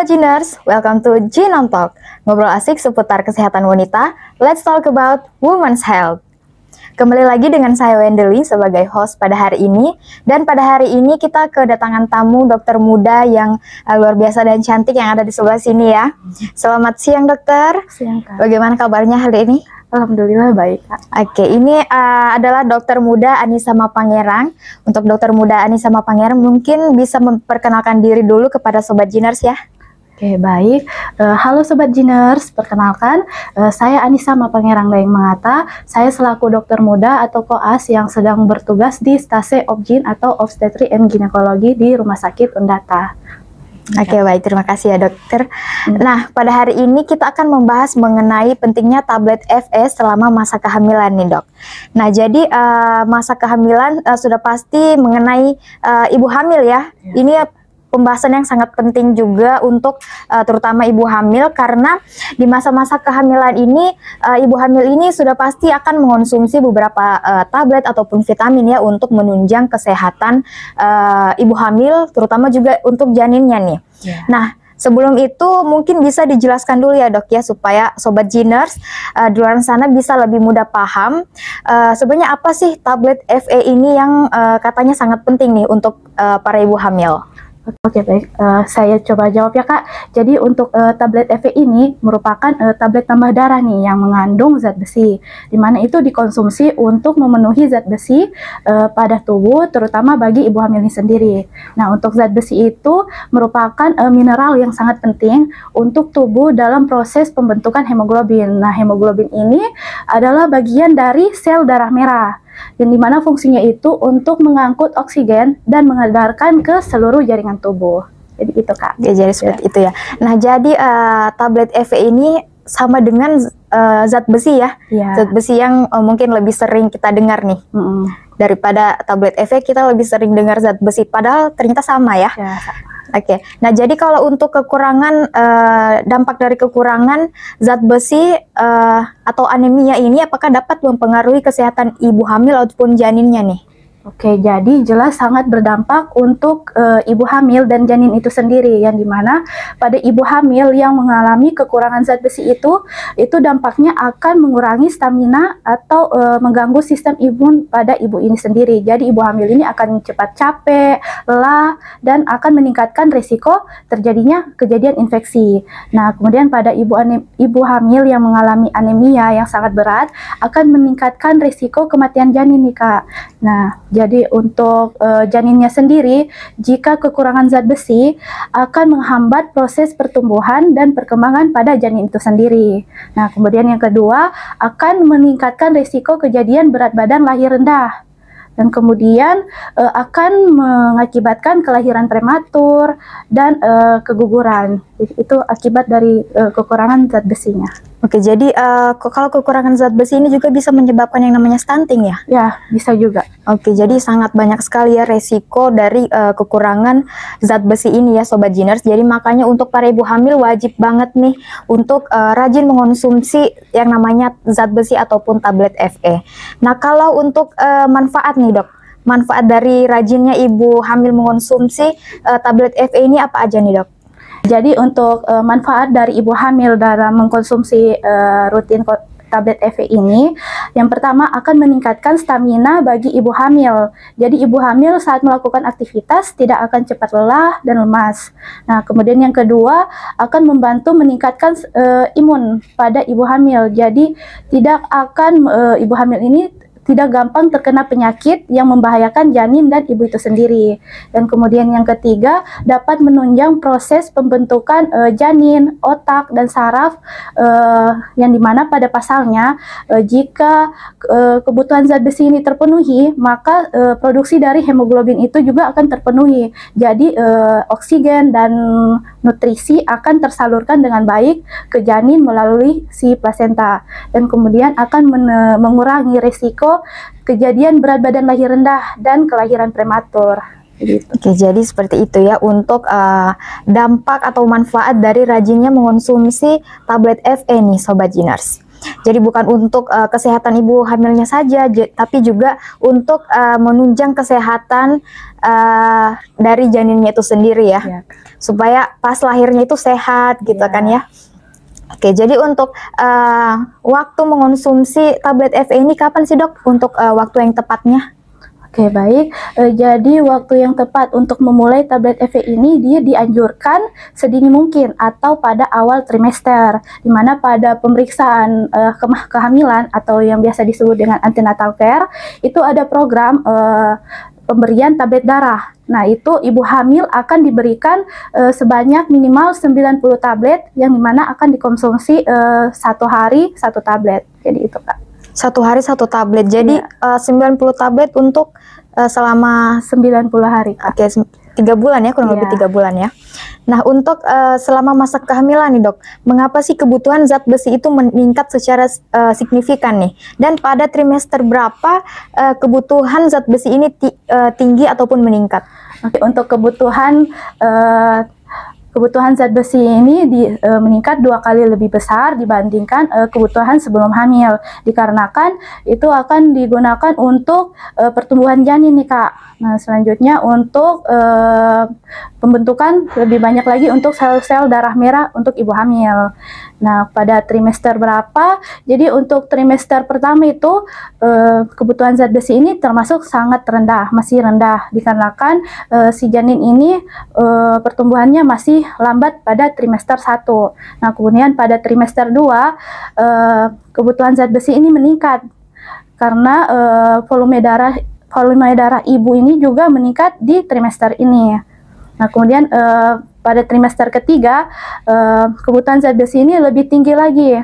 Sobat Jiners, welcome to Jinon Talk. Ngobrol asik seputar kesehatan wanita. Let's talk about women's health. Kembali lagi dengan saya Wendeli sebagai host pada hari ini. Dan pada hari ini kita kedatangan tamu dokter muda yang luar biasa dan cantik yang ada di sebelah sini ya. Selamat siang dokter. Siang Kak. Bagaimana kabarnya hari ini? Alhamdulillah baik Kak. Oke, ini adalah dokter muda Anissa Mapangerang. Untuk dokter muda Anissa Mapangerang mungkin bisa memperkenalkan diri dulu kepada Sobat Jiners ya. Oke baik, halo Sobat Jiners, perkenalkan saya Anissa Mapangerang Daeng Mangata. Saya selaku dokter muda atau koas yang sedang bertugas di Stase Obgyn atau Obstetri and Ginekologi di Rumah Sakit Undata. Oke, baik, terima kasih ya dokter. Nah, pada hari ini kita akan membahas mengenai pentingnya tablet FE selama masa kehamilan nih dok. Nah, jadi masa kehamilan sudah pasti mengenai ibu hamil ya. Ini pembahasan yang sangat penting juga untuk terutama ibu hamil, karena di masa-masa kehamilan ini ibu hamil ini sudah pasti akan mengonsumsi beberapa tablet ataupun vitamin ya untuk menunjang kesehatan ibu hamil, terutama juga untuk janinnya nih. Nah, sebelum itu mungkin bisa dijelaskan dulu ya dok ya, supaya Sobat Jiners di luar sana bisa lebih mudah paham sebenarnya apa sih tablet FE ini yang katanya sangat penting nih untuk para ibu hamil. Oke baik, saya coba jawab ya Kak. Jadi untuk tablet FE ini merupakan tablet tambah darah nih yang mengandung zat besi, dimana itu dikonsumsi untuk memenuhi zat besi pada tubuh, terutama bagi ibu hamil ini sendiri. Nah, untuk zat besi itu merupakan mineral yang sangat penting untuk tubuh dalam proses pembentukan hemoglobin. Nah, hemoglobin ini adalah bagian dari sel darah merah, yang dimana fungsinya itu untuk mengangkut oksigen dan mengedarkan ke seluruh jaringan tubuh. Jadi itu Kak. Ya, jadi seperti itu ya. Nah, jadi tablet FE ini sama dengan zat besi ya. Zat besi yang mungkin lebih sering kita dengar nih. Daripada tablet FE kita lebih sering dengar zat besi, padahal ternyata sama ya. Sama. Oke, nah jadi kalau untuk kekurangan, dampak dari kekurangan zat besi atau anemia ini apakah dapat mempengaruhi kesehatan ibu hamil ataupun janinnya nih? Oke, jadi jelas sangat berdampak untuk ibu hamil dan janin itu sendiri, yang dimana pada ibu hamil yang mengalami kekurangan zat besi itu dampaknya akan mengurangi stamina atau mengganggu sistem imun pada ibu ini sendiri. Jadi ibu hamil ini akan cepat capek, lelah, dan akan meningkatkan risiko terjadinya kejadian infeksi. Nah, kemudian pada ibu hamil yang mengalami anemia yang sangat berat akan meningkatkan risiko kematian janin nih Kak. Nah, jadi untuk janinnya sendiri, jika kekurangan zat besi akan menghambat proses pertumbuhan dan perkembangan pada janin itu sendiri. Nah, kemudian yang kedua akan meningkatkan risiko kejadian berat badan lahir rendah. Dan kemudian akan mengakibatkan kelahiran prematur dan keguguran. Jadi itu akibat dari kekurangan zat besinya. Oke, jadi kalau kekurangan zat besi ini juga bisa menyebabkan yang namanya stunting ya? Ya, bisa juga. Oke, jadi sangat banyak sekali ya resiko dari kekurangan zat besi ini ya Sobat Jiners. Jadi makanya untuk para ibu hamil wajib banget nih untuk rajin mengonsumsi yang namanya zat besi ataupun tablet FE. Nah, kalau untuk manfaat nih dok, manfaat dari rajinnya ibu hamil mengonsumsi tablet FE ini apa aja nih dok? Jadi untuk manfaat dari ibu hamil dalam mengkonsumsi rutin tablet FE ini, yang pertama akan meningkatkan stamina bagi ibu hamil. Jadi ibu hamil saat melakukan aktivitas tidak akan cepat lelah dan lemas. Nah, kemudian yang kedua akan membantu meningkatkan imun pada ibu hamil. Jadi tidak akan ibu hamil ini tidak gampang terkena penyakit yang membahayakan janin dan ibu itu sendiri. Dan kemudian yang ketiga dapat menunjang proses pembentukan janin, otak, dan saraf, yang dimana pada pasalnya jika kebutuhan zat besi ini terpenuhi, maka produksi dari hemoglobin itu juga akan terpenuhi. Jadi oksigen dan nutrisi akan tersalurkan dengan baik ke janin melalui si plasenta, dan kemudian akan mengurangi risiko kejadian berat badan lahir rendah dan kelahiran prematur. Gitu. Oke, jadi seperti itu ya untuk dampak atau manfaat dari rajinnya mengonsumsi tablet FE nih Sobat Jiners. Jadi bukan untuk kesehatan ibu hamilnya saja, tapi juga untuk menunjang kesehatan dari janinnya itu sendiri ya. Ya. Supaya pas lahirnya itu sehat gitu kan ya. Oke, jadi untuk waktu mengonsumsi tablet FE ini kapan sih dok? Untuk waktu yang tepatnya? Oke, baik. Jadi waktu yang tepat untuk memulai tablet FE ini dia dianjurkan sedini mungkin atau pada awal trimester, di mana pada pemeriksaan kehamilan atau yang biasa disebut dengan antenatal care itu ada program pemberian tablet darah. Nah, itu ibu hamil akan diberikan sebanyak minimal 90 tablet yang dimana akan dikonsumsi 1 hari 1 tablet. Jadi itu Kak. 1 hari 1 tablet. Jadi 90 tablet untuk selama 90 hari Kak. Oke, 3 bulan ya, kurang lebih 3 bulan ya. Nah, untuk selama masa kehamilan nih dok, mengapa sih kebutuhan zat besi itu meningkat secara signifikan nih? Dan pada trimester berapa kebutuhan zat besi ini tinggi ataupun meningkat? Oke, untuk kebutuhan zat besi ini meningkat 2 kali lebih besar dibandingkan kebutuhan sebelum hamil, dikarenakan itu akan digunakan untuk pertumbuhan janin nih Kak. Nah, selanjutnya untuk pembentukan lebih banyak lagi untuk sel-sel darah merah untuk ibu hamil. Nah, pada trimester berapa? Jadi untuk trimester pertama itu kebutuhan zat besi ini termasuk sangat rendah, masih rendah, dikarenakan si janin ini pertumbuhannya masih lambat pada trimester 1. Nah, kemudian pada trimester 2 kebutuhan zat besi ini meningkat karena volume darah ibu ini juga meningkat di trimester ini. Nah, kemudian pada trimester ketiga kebutuhan zat besi ini lebih tinggi lagi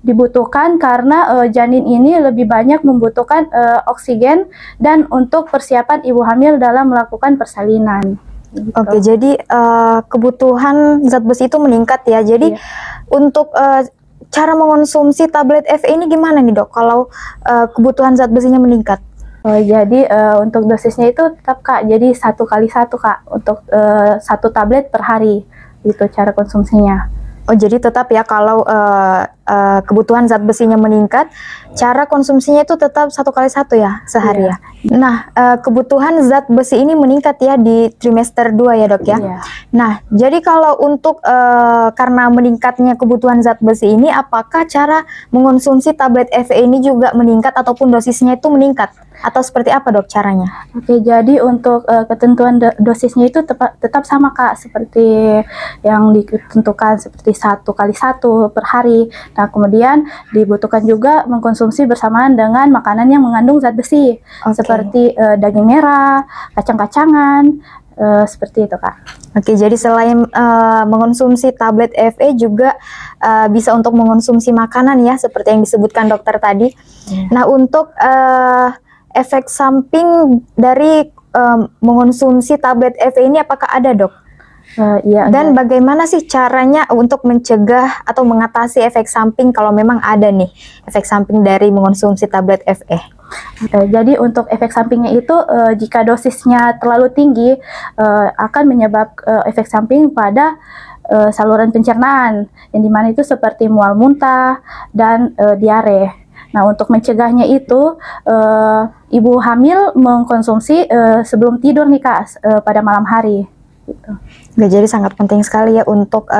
dibutuhkan karena janin ini lebih banyak membutuhkan oksigen dan untuk persiapan ibu hamil dalam melakukan persalinan. Gitu. Oke, jadi kebutuhan zat besi itu meningkat ya. Jadi untuk cara mengonsumsi tablet FE ini gimana nih dok? Kalau kebutuhan zat besinya meningkat? Jadi untuk dosisnya itu tetap Kak, jadi 1 kali 1 Kak untuk 1 tablet per hari, itu cara konsumsinya. Oh, jadi tetap ya kalau kebutuhan zat besinya meningkat, cara konsumsinya itu tetap 1 kali 1 ya sehari ya. Nah, kebutuhan zat besi ini meningkat ya di trimester 2 ya dok ya. Nah, jadi kalau untuk karena meningkatnya kebutuhan zat besi ini, apakah cara mengonsumsi tablet FE ini juga meningkat ataupun dosisnya itu meningkat? Atau seperti apa dok caranya? Oke, jadi untuk ketentuan dosisnya itu tetap sama Kak, seperti yang ditentukan seperti 1 kali 1 per hari. Nah, kemudian dibutuhkan juga mengkonsumsi bersamaan dengan makanan yang mengandung zat besi, seperti daging merah, kacang-kacangan, seperti itu Kak. Oke, jadi selain mengonsumsi tablet FE juga bisa untuk mengonsumsi makanan ya, seperti yang disebutkan dokter tadi. Nah, untuk efek samping dari mengonsumsi tablet FE ini apakah ada dok? Dan bagaimana sih caranya untuk mencegah atau mengatasi efek samping kalau memang ada nih efek samping dari mengonsumsi tablet FE? Jadi untuk efek sampingnya itu jika dosisnya terlalu tinggi akan menyebabkan efek samping pada saluran pencernaan, yang dimana itu seperti mual muntah dan diare. Nah, untuk mencegahnya itu ibu hamil mengkonsumsi sebelum tidur nih Kak, pada malam hari. Gitu. Jadi sangat penting sekali ya untuk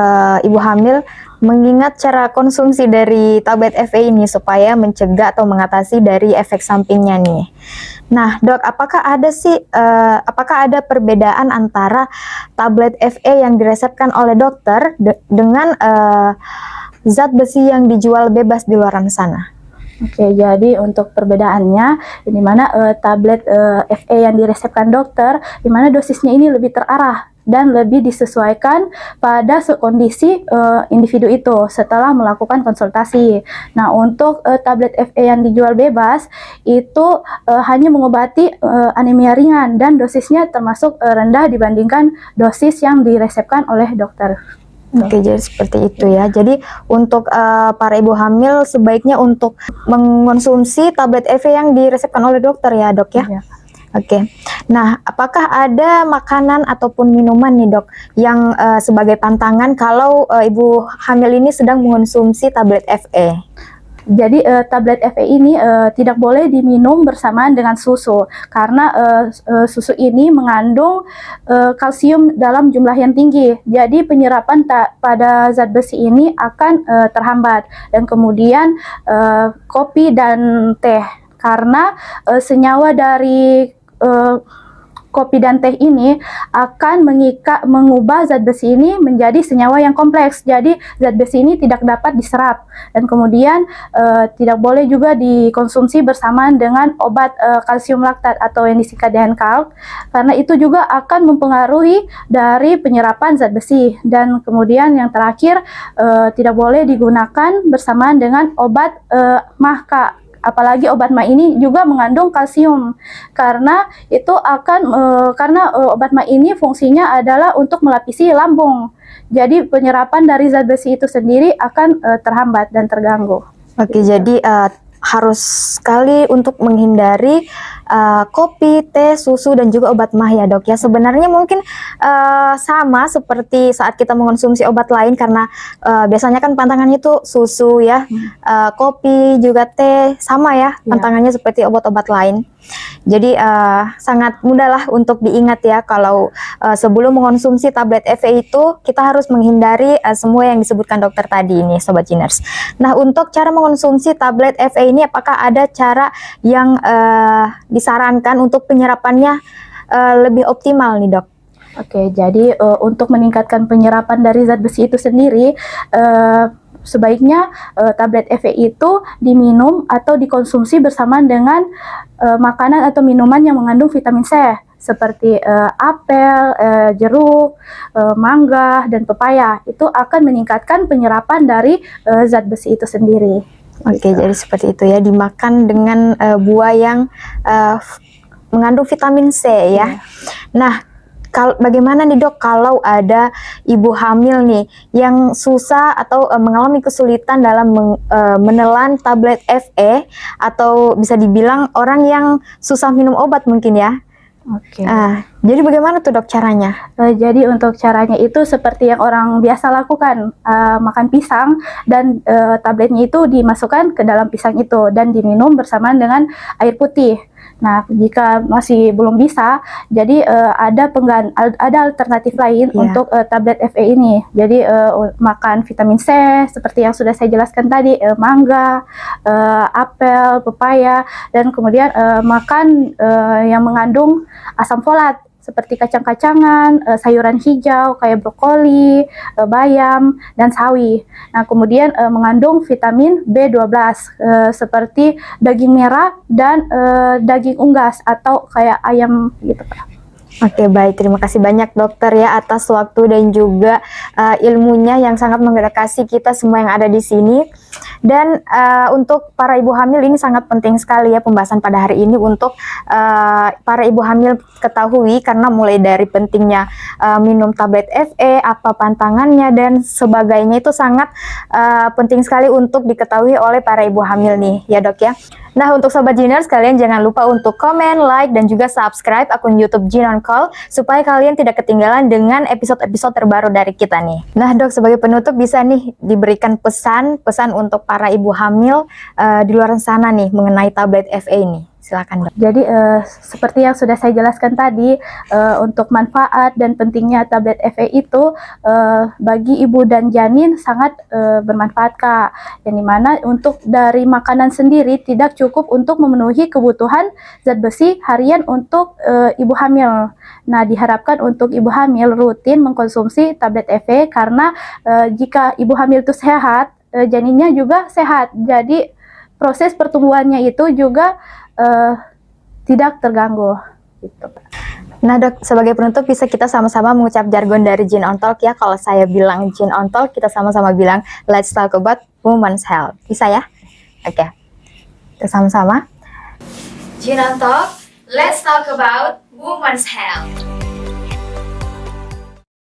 ibu hamil mengingat cara konsumsi dari tablet FE ini supaya mencegah atau mengatasi dari efek sampingnya nih. Nah dok, apakah ada perbedaan antara tablet FE yang diresepkan oleh dokter dengan zat besi yang dijual bebas di luaran sana? Oke, jadi untuk perbedaannya, di mana tablet FE yang diresepkan dokter, di mana dosisnya ini lebih terarah dan lebih disesuaikan pada kondisi individu itu setelah melakukan konsultasi. Nah, untuk tablet FE yang dijual bebas itu hanya mengobati anemia ringan dan dosisnya termasuk rendah dibandingkan dosis yang diresepkan oleh dokter. Oke, jadi seperti itu ya. Jadi untuk para ibu hamil sebaiknya untuk mengonsumsi tablet FE yang diresepkan oleh dokter ya dok ya. Oke. Nah, apakah ada makanan ataupun minuman nih dok yang sebagai pantangan kalau ibu hamil ini sedang mengonsumsi tablet FE? Jadi tablet FE ini tidak boleh diminum bersamaan dengan susu karena susu ini mengandung kalsium dalam jumlah yang tinggi. Jadi penyerapan pada zat besi ini akan terhambat. Dan kemudian kopi dan teh karena senyawa dari kopi dan teh ini akan mengubah zat besi ini menjadi senyawa yang kompleks. Jadi zat besi ini tidak dapat diserap dan kemudian tidak boleh juga dikonsumsi bersamaan dengan obat kalsium laktat atau yang disingkat dengan kalk, karena itu juga akan mempengaruhi dari penyerapan zat besi. Dan kemudian yang terakhir tidak boleh digunakan bersamaan dengan obat MAH, Kak. Apalagi obat MAH ini juga mengandung kalsium karena itu akan obat MAH ini fungsinya adalah untuk melapisi lambung. Jadi penyerapan dari zat besi itu sendiri akan terhambat dan terganggu. Oke, jadi harus sekali untuk menghindari kopi, teh, susu, dan juga obat MAH ya dok ya. Sebenarnya mungkin sama seperti saat kita mengonsumsi obat lain karena biasanya kan pantangannya itu susu ya, kopi juga teh sama ya pantangannya seperti obat-obat lain. Jadi sangat mudah lah untuk diingat ya kalau sebelum mengonsumsi tablet FE itu kita harus menghindari semua yang disebutkan dokter tadi ini Sobat Geners. Nah, untuk cara mengonsumsi tablet FE ini apakah ada cara yang disarankan untuk penyerapannya lebih optimal nih dok? Oke, jadi untuk meningkatkan penyerapan dari zat besi itu sendiri, sebaiknya tablet FE itu diminum atau dikonsumsi bersamaan dengan makanan atau minuman yang mengandung vitamin C seperti apel, jeruk, mangga, dan pepaya. Itu akan meningkatkan penyerapan dari zat besi itu sendiri. Oke, jadi seperti itu ya, dimakan dengan buah yang mengandung vitamin C ya. Nah, bagaimana nih dok kalau ada ibu hamil nih yang susah atau mengalami kesulitan dalam menelan tablet FE atau bisa dibilang orang yang susah minum obat mungkin ya? Oke. Jadi bagaimana tuh dok caranya? Jadi untuk caranya itu seperti yang orang biasa lakukan, makan pisang dan tabletnya itu dimasukkan ke dalam pisang itu dan diminum bersamaan dengan air putih. Nah, jika masih belum bisa, jadi ada alternatif lain untuk tablet FE ini. Jadi makan vitamin C seperti yang sudah saya jelaskan tadi, mangga, apel, pepaya, dan kemudian makan yang mengandung asam folat seperti kacang-kacangan, sayuran hijau kayak brokoli, bayam, dan sawi. Nah, kemudian mengandung vitamin B12 seperti daging merah dan daging unggas atau kayak ayam gitu, Pak. Oke, baik. Terima kasih banyak dokter ya atas waktu dan juga ilmunya yang sangat mengedukasi kita semua yang ada di sini. Dan untuk para ibu hamil ini sangat penting sekali ya pembahasan pada hari ini untuk para ibu hamil ketahui, karena mulai dari pentingnya minum tablet FE, apa pantangannya dan sebagainya itu sangat penting sekali untuk diketahui oleh para ibu hamil nih ya dok ya. Nah, untuk Sobat Geners, kalian jangan lupa untuk komen, like, dan juga subscribe akun YouTube Gene on Call supaya kalian tidak ketinggalan dengan episode-episode terbaru dari kita nih. Nah dok, sebagai penutup bisa nih diberikan pesan untuk para ibu hamil di luar sana nih mengenai tablet FE ini. Silakan dok. Jadi seperti yang sudah saya jelaskan tadi, untuk manfaat dan pentingnya tablet FE itu bagi ibu dan janin sangat bermanfaat Kak. Yang dimana untuk dari makanan sendiri tidak cukup untuk memenuhi kebutuhan zat besi harian untuk ibu hamil. Nah, diharapkan untuk ibu hamil rutin mengkonsumsi tablet FE karena jika ibu hamil itu sehat, janinnya juga sehat. Jadi proses pertumbuhannya itu juga tidak terganggu gitu. Nah dok, sebagai penutup bisa kita sama-sama mengucap jargon dari Gene on Talk ya. Kalau saya bilang Gene on Talk, kita sama-sama bilang let's talk about women's health. Bisa ya? Oke, kita sama-sama Gene on Talk, let's talk about women's health.